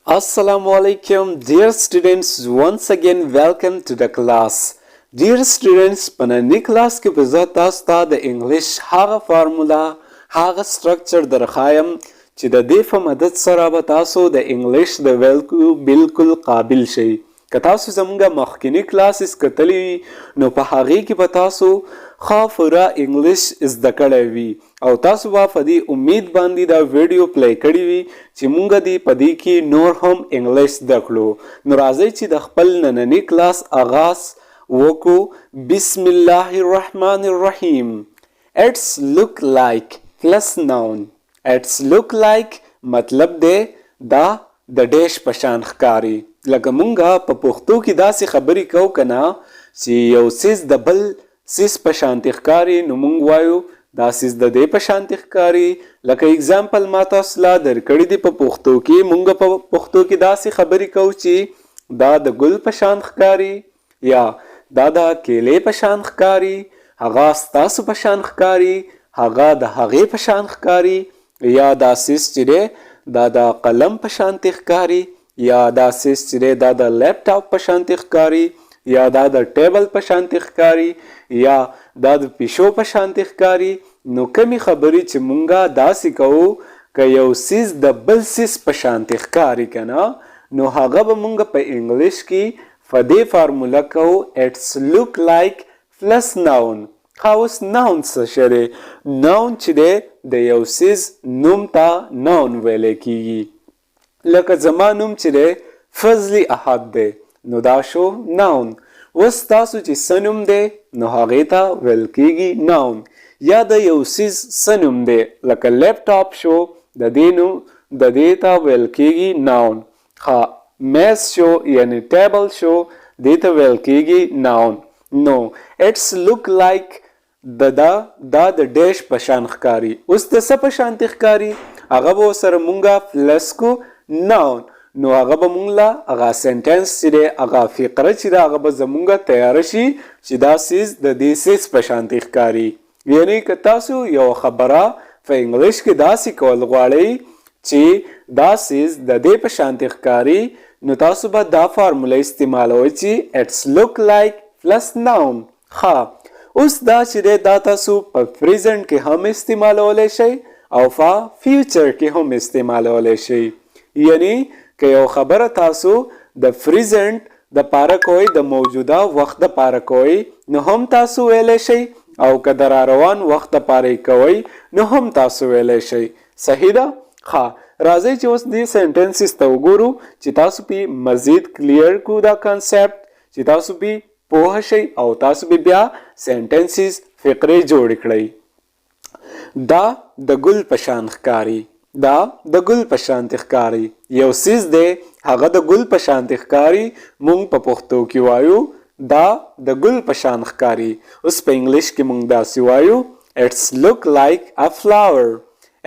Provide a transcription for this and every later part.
Assalamu alaikum, dear students. Once again, welcome to the class. Dear students, په نننۍ کلاس کې به زه تاسو ته د انګلیش هغه فارمولا هغه سټرکچر درښایم چې د دې په مدد سره به تاسو د انګلیش د ویلو بالکل قابل شئ. که تاسو زموږ مخکینی کلاسز کتلی وي نو په هغې کې به تاسو ښه پوره انګلیش زده کړی وي او تاسو به په دې امید باندې دا ویډیو پلی کړی وي چې موږ دې په دې کې نور هم انګلیش زده کړو. نو راځئ چې د خپل نننی کلاس آغاز وکړو. بسم الله الرحمن الرحیم. It's look like plus noun. It's look like مطلب دی دا د ډیش په شان ښکاري. لکه مونږه په پښتو کې داسې خبرې کوو که نه چې یو څیز د بل څیز په شانتې ښکاري نو مونږ وایو دا څیز د دې په شانتې ښکاري. لکه اګزامپل ما تاسو لا درکړی دی په پښتو کې مونږ په پښتو کې داسې خبرې کوو چې دا د ګل په شان ښکاري یا دا د کیلې په شان ښکاري، هغه ستاسو په شان ښکاري، هغه د هغې په شان ښکاري، یا دا څیز چې دی دا د قلم په شانتې ښکاري، یا دا څیز چې دی دا د لیپټاپ په شانتې ښکاري، یا دا د ټیبل په شانتې ښکاري، یا دا د پیشو په شانتې ښکاري. نو کمی خبرې چې مونږه داسې کوو که یو څیز د بل څیز په شانتې ښکاري که نه نو هغه به مونږ په انګلیش کې په دې فارموله کوو اټس لوک لایک پلس ناون. اوس ناون څه شی دی؟ ناون چې دی د یو څیز نوم ته ناون ویلی کیږي. لکه زما نوم چې دی فضلي احد دی نو دا شو ناون. اوس تاسو چې څه نوم دی نو هغې ته ویل کیږي ناون. یا د یو څیز څه نوم دی لکه لیپټاپ شو د دې ته ویل کیږي ناون. میز شو یعنی ټیبل شو دې ته ویل کیږي ناون. نو اټس لوک لایک دا د ډیش په شان ښکاري. اوس د څه په شانتې ښکاري هغه به ورسره مونږه پلس کو ناون. نو هغه به مونږ له هغه سنټنس چې دی هغه فقره چې ده هغه به زمونږه تیاره شي چې دا څیز د دې څیز په شانتې ښکاري. یعنی که تاسو یو خبره په انګلیش کې داسې کول غواړئ چې دا څیز د دې په شانتې ښکاري نو تاسو به دا فارموله استعمالوئ چې اټس لوک لایک پلس ناون. اوس دا چې دی دا تاسو په پریزنټ کې هم استعمالولی شئ او په فیوچر کې هم استعمالولی شئ. یعنی که یو خبره تاسو د پریزنټ د پاره کوئ د موجوده وخت د پاره کوئ نو هم تاسو ویلی شئ او که د راروان وخت د پاره کوئ نو هم تاسو ویلی شئ. صحیح ده؟ راځئ چې اوس دې سنټنسز ته وګورو چې تاسو پې مزید کلیر کو دا کانسپټ چې تاسو پې پوه شئ او تاسو پې بیا سنټنسز فقرې جوړې کړئ. دا د ګل په شان ښکاري، دا د ګل په شانتې ښکاري. یو څیز دی هغه د ګل په شانتې ښکاري مونږ په پښتو کې وایو دا د ګل په شان ښکاري. اوس په انګلیش کې مونږ داسې وایو اټس لوک لایک ا فلاور.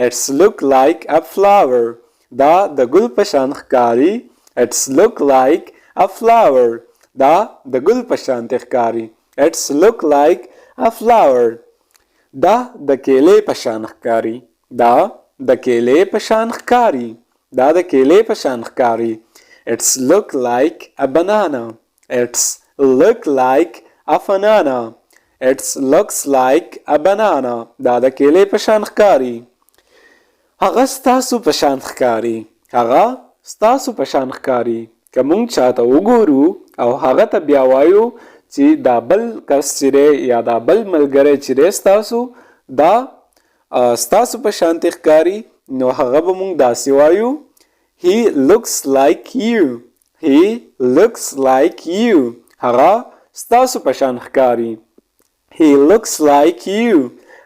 اټس لوک لایک ا فلاور. دا د ګل په شان ښکاري. اټس لوک لایک ا فلاور. دا د ګل په شانتې ښکاري. اټس لوک لایک ا فلاور. دا د کیلې په شان ښکاري. دا د کیلې په شان ښکاري. دا د کیلې په شان ښکاري. اټس لوک لایک ا بنانا. اټس لوک لایک ا بنانا. اټس لوکس لایک ا بنانا. دا د کیلې په شان ښکاري. هغه ستاسو په شان ښکاري. هغه ستاسو په شان ښکاري. که مونږ چاته وګورو او هغه ته بیا وایو چې دا بل کس چې دی یا دا بل ملګری چې دی ستاسو دا ستاسو په شانتې ښکاري نو هغه به مونږ داسې وایو he looks like you. he looks like you. هغه ستاسو په شان ښکاري. he looks like you.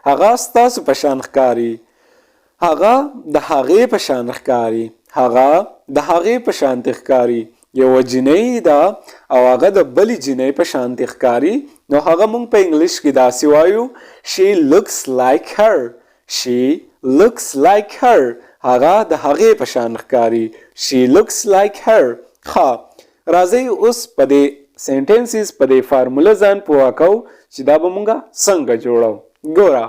هغه ستاسو په شان ښکاري. هغه د هغې په شان ښکاري. هغه د هغې په شانتې ښکاري. یو جینۍ ده او هغه د بلې جینۍ په شانتې ښکاري نو هغه مونږ په انګلیش کې داسې وایو she looks like her. she looks like her. هغه د هغې په شان ښکاري. she looks like her. راځئ اوس په دې سنټنسز په دې فارموله ځان پوه کوو چې دا به مونږه څنګه جوړو. ګوره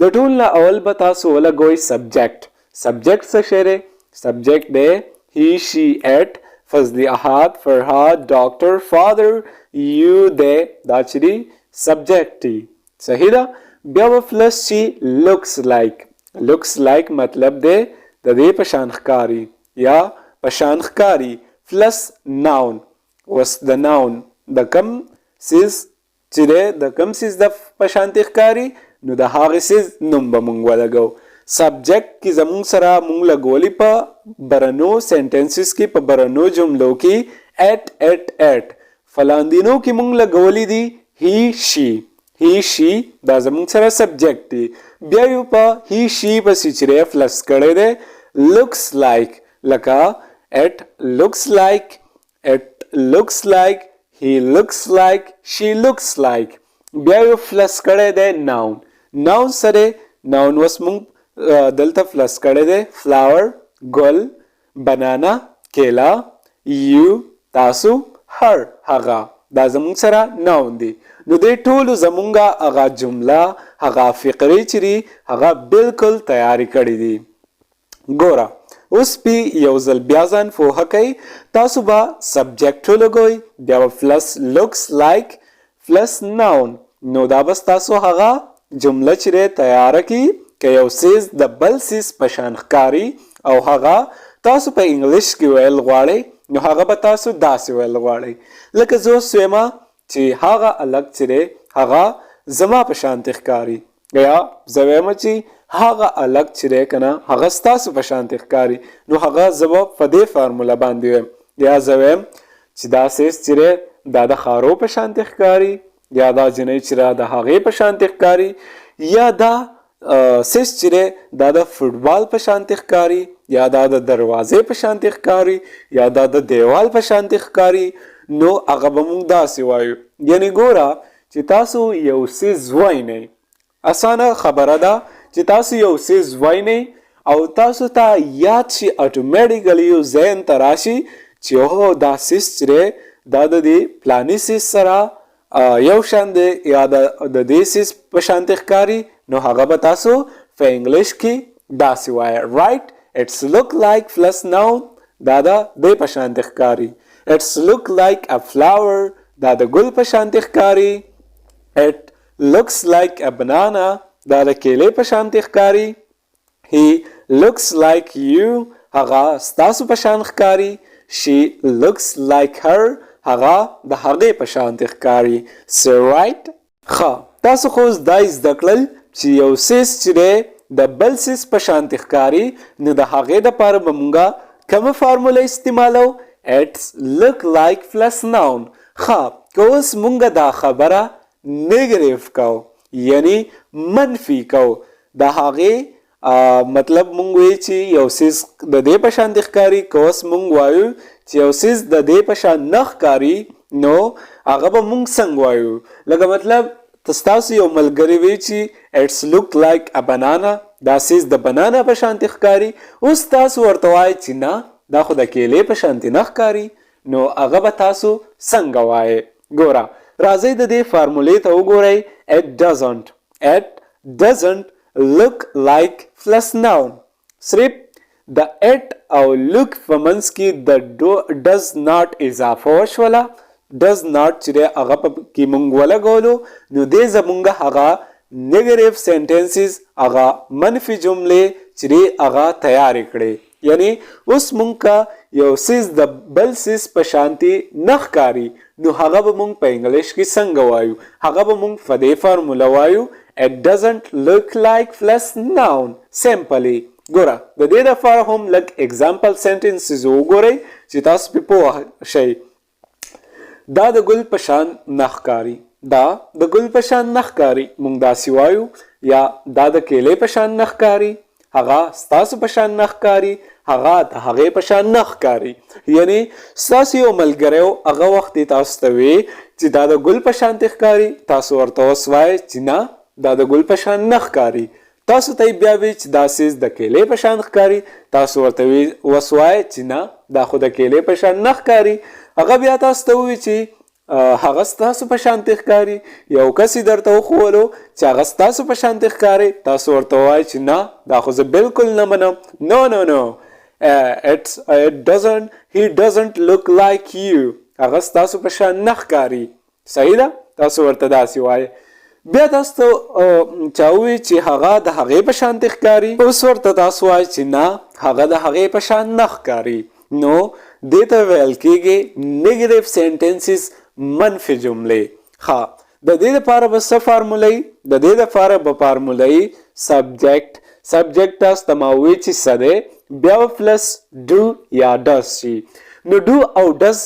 د ټول نه اول به تاسو ولګوئ سبجیکټ. سبجیکټ څه شی دی؟ سبجیکټ دی he, she, it. فضلی احد، فرهاد، ډاکټر، فادر، you, they. دا چې دی سبجیکټ دی. صحیح ده. بیا به پلس شي looks like. looks like مطلب دی د دې په شان ښکاري یا په شان ښکاري پلس noun. اوس د noun د کم سیز چې دی د کم سیز د په شانتې ښکاري نو د هغې سیز نوم به مونږ ولګو. سبجیکټ کې زمونږ سره مونږ لګولي په برنو سنټنسز کې په برنو جملو کې at فلاندینو کې مونږ لګولي دي he she. he she دا زمونږ سره سبجیکټ دی. بیا یو په he she پسې چې دی فلس کړی دی looks like لکه it looks like he looks like she looks like. بیا یو فلس کړی دی noun سره noun وس مونږ دلته فلس کړی دی flower ګل بنانا کیلا you تاسو her هغه دا زمونږ سره noun دی. نو دې ټولو زمونږه هغه جمله هغه فقرې چې دي هغه بالکل تیاری کړي دي. ګوره اوس پی یو ځل بیا ځان پوهه کوئ. تاسو به سبجیکټ ولګوئ بیا به پلس looks like پلس noun. نو دا بس تاسو هغه جمله چې دی تیاره کړي که یو سیز د بل سیز په شان ښکاري او هغه تاسو په انګلیش کې ویل غواړئ نو هغه به تاسو داسې ویل غواړئ لکه زه اوس ویمه چې هغه الګ چې دی هغه زما په شانتې ښکاري یا زه ویمه چې هغه الګ چې دی که نه هغه ستاسو په شانتې ښکاري نو هغه زه به په دې فارموله باندې ویم. یا زه ویم چې دا سیز چې دی دا د خارو په شانتې ښکاري یا دا جنۍ چې دا د هغې په شانتې ښکاري یا دا سیس چې دی دا د فوټبال په شانتې ښکاري یا دا د دروازې په شانتې ښکاري یا دا د دیوال په شانتې ښکاري نو هغه به مونږ داسې وایو. یعنې ګوره چې تاسو یو سیز وینئ اسانه خبره ده چې تاسو یو سیز وینئ او تاسو ته یاد شي اټومیټیکلی یو ذهن ته راشي چې اوه دا سیز چې دی دا د دې پلاني سیز سره یو شان دی یا د دې سیز په شانتې ښکاري نو هغه به تاسو په انګلیش کې داسې وایه رایټ اټس لوک لایک پلس noun دا د دې په شانتې ښکاري. اټس لوک لایک ا فلاور دا د ګل په شانتې ښکاري. اټ لوکس لایک ا بنانا دا د کیلې په شانتې ښکاري. he looks like you هغه ستاسو په شان ښکاري. she looks like her هغه د هغې په شانتې ښکاري. so right ښه تاسو خو زده زده کړل چې یو سیز چې دی د بل سیز په شانتې ښکاري نو د هغې دپاره به مونږه کومه فارموله استعمالو اټس لوک لایک پلس noun. ښه که اوس مونږه دا خبره نیګریف کو یعنی منفي کو د هغې مطلب مونږ وایو چې یو سیز د دې په شان د ښکاري که اوس مونږ وایو چې یو سیز د دې په شان نه ښکاري نو هغه به مونږ څنګه وایو لکه مطلب تاسو یو ملګری وی چې اټس لوک لایک ا بنانا دا سیز د بنانا په شانتې ښکاري اوس تاسو ورته وایئ چې نه دا خو د کیلې په شانتې نه ښکاري نو هغه به تاسو څنګه وایئ. ګوره راځئ د دې فارمولې ته وګورئ it doesn't look like plus noun. صرف د it او look په منځ کې د does not اضافه وشوله does not چې دی هغه کې مونږ ولګولو نو دې زمونږ هغه نیګریف سنټنسز هغه منفي جملې چې دی هغه تیارې کړې. یعنی اوس مونږ که یو سیز د بل سیز په شانتې نه ښکاري نو هغه به مونږ په انګلیش کې څنګه وایو هغه به مونږ په دې فارموله وایو it doesn't look like plus noun. سمپلی ګوره د دې دپاره هم لږ اگزامپل سنټنسز وګورئ چې تاسو پې پوه شئ. دا د ګل په شان نه ښکاري دا د ګل په شان نه ښکاري مونږ داسې وایو یا دا د کیلې په شان نه ښکاري هغه ستاسو په شان نه ښکاري هغه د هغې په شان نه ښکاري. یعنی ستاسو یو ملګری و هغه وخت یې تاسو ته وی چې دا د ګل په شانتې ښکاري تاسو ورته اوس وایئ چې نه دا د ګل په شان نه ښکاري. تاسو ته یې بیا وی چې دا سیز د کیلې په شان ښکاري تاسو ورته اوس وایئ چې نه دا خو د کیلې په شان نه ښکاري. هغه بیا تاسو ته ووایي چې هغه ستاسو په شانتې ښکاري. یو کس یې درته وښولو چې هغه ستاسو په شانتې ښکاري تاسو ورته ووایئ چې نه دا خو زه بلکل نه منم. نو he doesn't look like you. هغه ستاسو په شان نه ښکاري. صحیح ده؟ تاسو ورته داسې وایئ. بیا تاسو چاوي چې هغه د هغې په شان ښکاري، اوس ورته تاسو وایئ چې نه هغه د هغې په شان نه ښکاري. نو دې ته ویل کېږي نیګیټیو سینټنسز، منفي جملې. ښه، د دې لپاره به څه فارموله وي؟ د دې لپاره به فارموله وي سبجیکټ تاسو ته ما وویل چې څه دی، بیا به پلس ډو یا ډز شي. نو ډو او ډز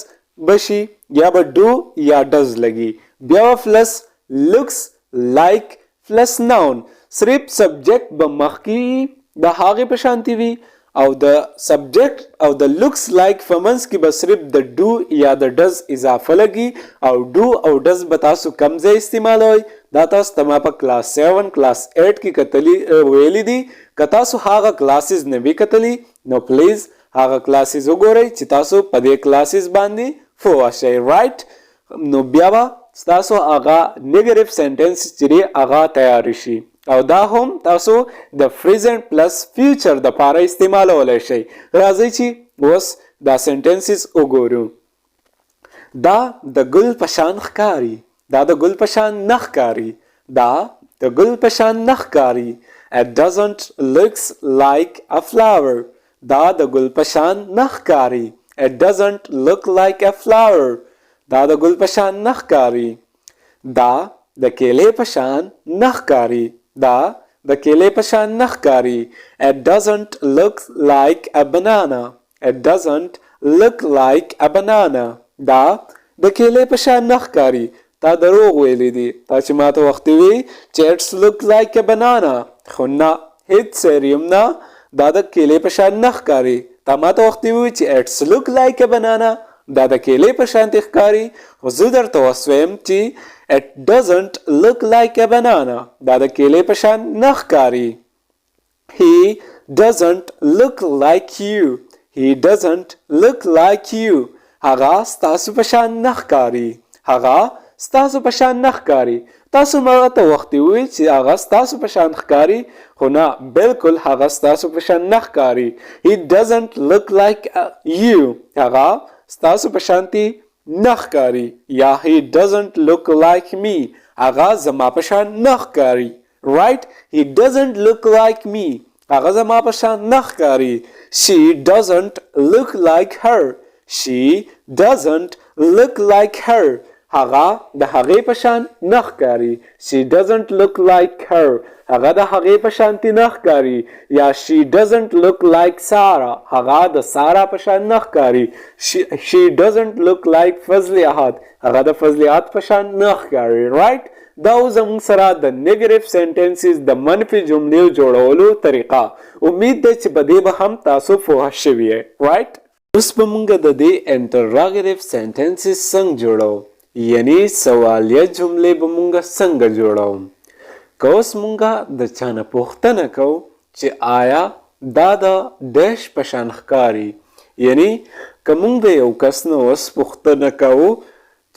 به شي، یا به ډو یا ډز لګي. بیا به پلس لکس لایک پلس ناون. صرف سبجیکټ به مخکې د هغې په شانتي وي او د سبجیکټ او د لکس لایک په منځ کې به صرف د ډو یا د ډز اضافه لګي او ډو او ډز به تاسو کم ځای استعمالوئ. دا تاسو ته ما په کلاس 7 کلاس 8 کې ویلي دي. که تاسو هغه کلاسز نه وي کتلي نو پلیز هغه کلاسز وګورئ چې تاسو په دې کلاسز باندې پوه شئ. رایټ، نو بیا به ستاسو هغه نیګیټیو سینټنس چې دی هغه تیار شي او دا هم تاسو د پریزنټ پلس فیوچر د لپاره استعمالولی شئ. راځئ چې اوس دا سینټنسز وګورو. دا د ګل په شان ښکاري، دا د ګل په شان نه ښکاري، دا د ګل په شان نه ښکاري. It doesn't looks like a flower. دا د ګل په شان نه ښکاري. It doesn't look like a flower. دا د ګل په شان نه ښکاري. دا د کیلې په شان نه ښکاري. دا د کیلې په شان نه ښکاري. It doesn't look like a banana. It doesn't look like a banana. دا د کیلې په شان نه ښکاري. تا دروغ ویلی دي. تا چې ما ته وختي وی چې it's look like a banana، خو نه، هیڅ سریم نه، دا د کیلې په شان نه ښکاري. تا ما ته وختي وی چې it's look like a banana، دا د کیلې په شان ښکاري. خو زه درته اوس ویم چې it doesn't look like a banana، دا د کیلې په شان نه ښکاري. He doesn't look like you. He doesn't look like you. هغه ستاسو په شان نه ښکاري. هغه ستاسو په شان نه ښکاري. تاسو ما ته وختي وی چې هغه ستاسو په شان ښکاري، خو نه، بالکل هغه ستاسو په شان نه ښکاري. He doesn't look like you. هغه ستاسو په شانتي نه ښکاري. یا he doesn't look like me. هغه زما په شان نه ښکاري. Right? He doesn't look like me. هغه زما په شان نه ښکاري. She doesn't look like her. She doesn't look like her. هغه د هغې په شان نه ښکاري. She doesn't look like her. هغه د هغې په شانتي نه ښکاري. یا she doesn't look like Sarah. هغه د سارا په شان نه ښکاري. She doesn't look like فضلیحات. هغه د فضلیحات په شان نه ښکاري. Right? دا زموږ سره د نیګیټیو سینټنسز د منفي جملې جوړولو طریقه. امید ده چې په دې به هم تاسو پوه شوي یې. Right? اوس به موږ د دې انټراګیټیو سینټنسز څنګه جوړو، یعنی سوالیه جملې به موږ څنګه جوړو. که اوس موږ د چا نه پوښتنه کوو چې آیا دا د ډیش په شان ښکاري، یعنی که موږ د یو کس نه اوس پوښتنه کوو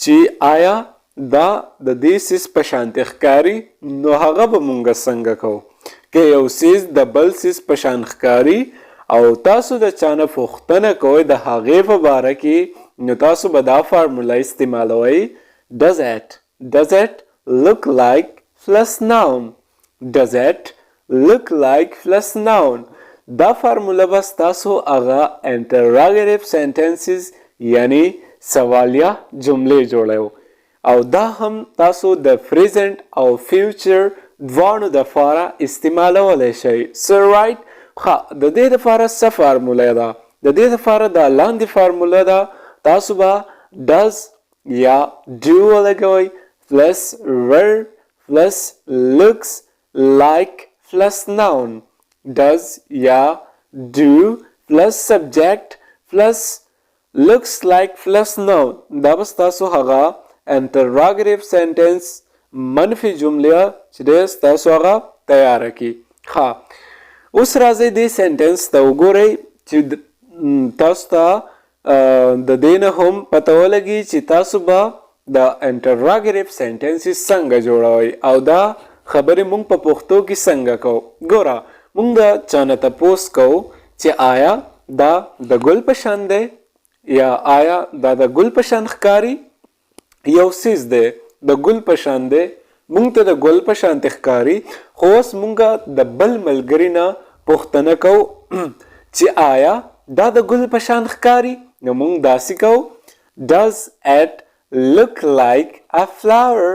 چې آیا دا د دې سیز په شانتې ښکاري، نو هغه به موږ څنګه کوو. که یو سیز د بل سیز په شان ښکاري او تاسو د چا نه پوښتنه کوئ د هغې په باره کې، نو تاسو به دا فارموله استعمالوئ. Does it look like plus noun. Does it look like plus noun. دا فارموله بس تاسو هغه انټراګیټیو سینټنسز یعنی سوالیه جملې جوړو او دا هم تاسو د پریزنټ او فیوچر دواړو دپاره استعمالولی شئ. So right؟ ښه، د دې دپاره څه فارموله ده؟ د دې دپاره دا لاندې فارموله ده. تاسو به does یا do ولګوئ plus verb plus looks like plus noun. Does یا do plus subject plus looks like plus noun. دا بس تاسو هغه انټراګیټیو سینټنس منفي جمله چې دی تاسو هغه تیاره کړي. ښه، اوس راځئ دې سینټنس ته وګورئ چې تاسو ته د دې نه هم پته ولګي چې تاسو به د انټراګیټیو سینټنسز څنګه جوړوئ او دا خبرې موږ په پښتو کې څنګه کوو. ګوره، موږ د چا نه تپوس کوو چې آیا دا د ګل په شان دی یا آیا دا د ګل په شان ښکاري یو څیز دی د ګل په شان دی مونږ ته د ګل په شان ښکاري خو اوس مونږه د بل ملګري نه پوښتنه کوو چې آیا دا د ګل په شان ښکاري نو مونږ داسې کوو does it look like a flower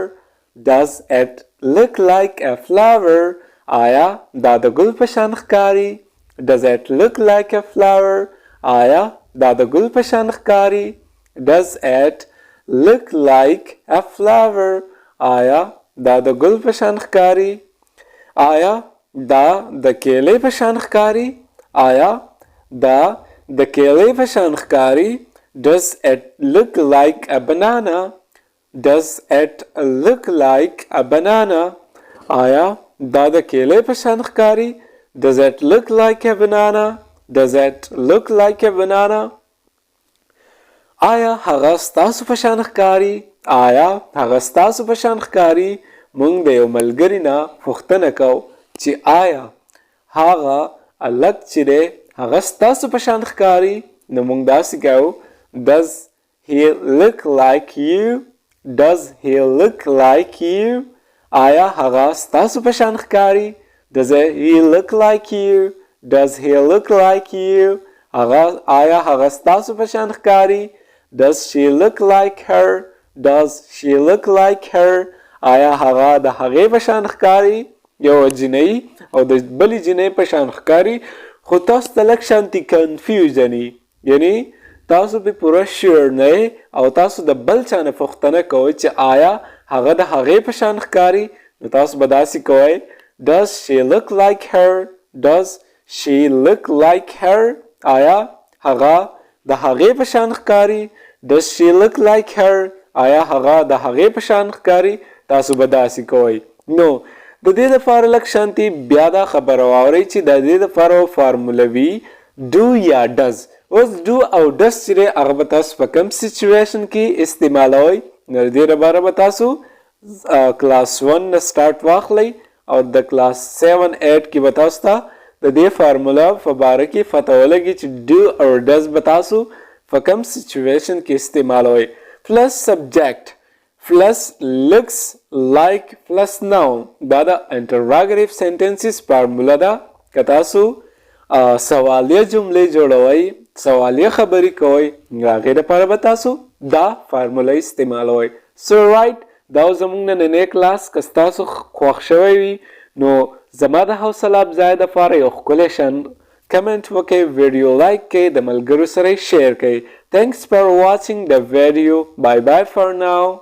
does it look like a flower آیا دا د ګل په شان ښکاري does it look like a flower آیا دا د ګل په شان ښکاري does it look like a flower آیا دا د ګل په شان ښکاري آیا دا د کیلې په شان ښکاري آیا دا د کیلې په شان ښکاري does it look like a banana does it look like a banana آیا دا د کیلې په شان ښکاري does it look like a banana does it look like a banana آیا هغه ستاسو په شان ښکاري آیا هغه ستاسو په شان ښکاري مونږ د یو ملګري نه پوښتنه کوو چې آیا هغه هلک چې دی هغه ستاسو په شان ښکاري نو مونږ داسې کوو does he look like you does he look like you آیا هغه ستاسو په شان ښکاري does he look like you does he look like you آیا هغه ستاسو په شان ښکاري does she look like her does she look like her آیا هغه د هغې په شان ښکاري یو جنۍ او د بلې جنۍ په شان ښکاري خو تاسو ته لږ شانتي کنفیوژن یعنی تاسو به پوره شور نه او تاسو د بل چا نه پوښتنه کوئ چې آیا هغه د هغې په شان ښکاري نو تاسو به داسې کوئ does she look like her does she look like her آیا هغه د هغې په شان ښکاري does she look like her آیا هغه د هغې په شان ښکاري تاسو به داسې کوئ نو د دې لپاره لږ شانتي بیا دا خبره واورئ چې د دې لپاره فارموله وي do یا does اوس do او does چې دی هغه به تاسو په کوم سچویشن کې استعمالوئ نو د دې لپاره به تاسو کلاس 1 نه سټارټ واخلئ او د کلاس 7 8 کې به تاسو ته د دې فارموله په باره کې پته ولګي چې do او does به تاسو په کوم سچویشن کې استعمالوئ plus subject plus looks like plus noun دا د interrogative sentences فارموله ده که تاسو سوالیه جملې جوړوئ سوالیه خبرې کوئ نو هغې دپاره به تاسو دا فارموله استعمالوئ so right دا زموږ نننی کلاس که ستاسو خوښ شوی وي نو زما د حوصله افزایۍ دپاره یو ښکلی شان کمنټ وکړئ ویډیو لایک کړئ د ملګرو سره یې شیر کړئ thanks for watching the video bye bye for now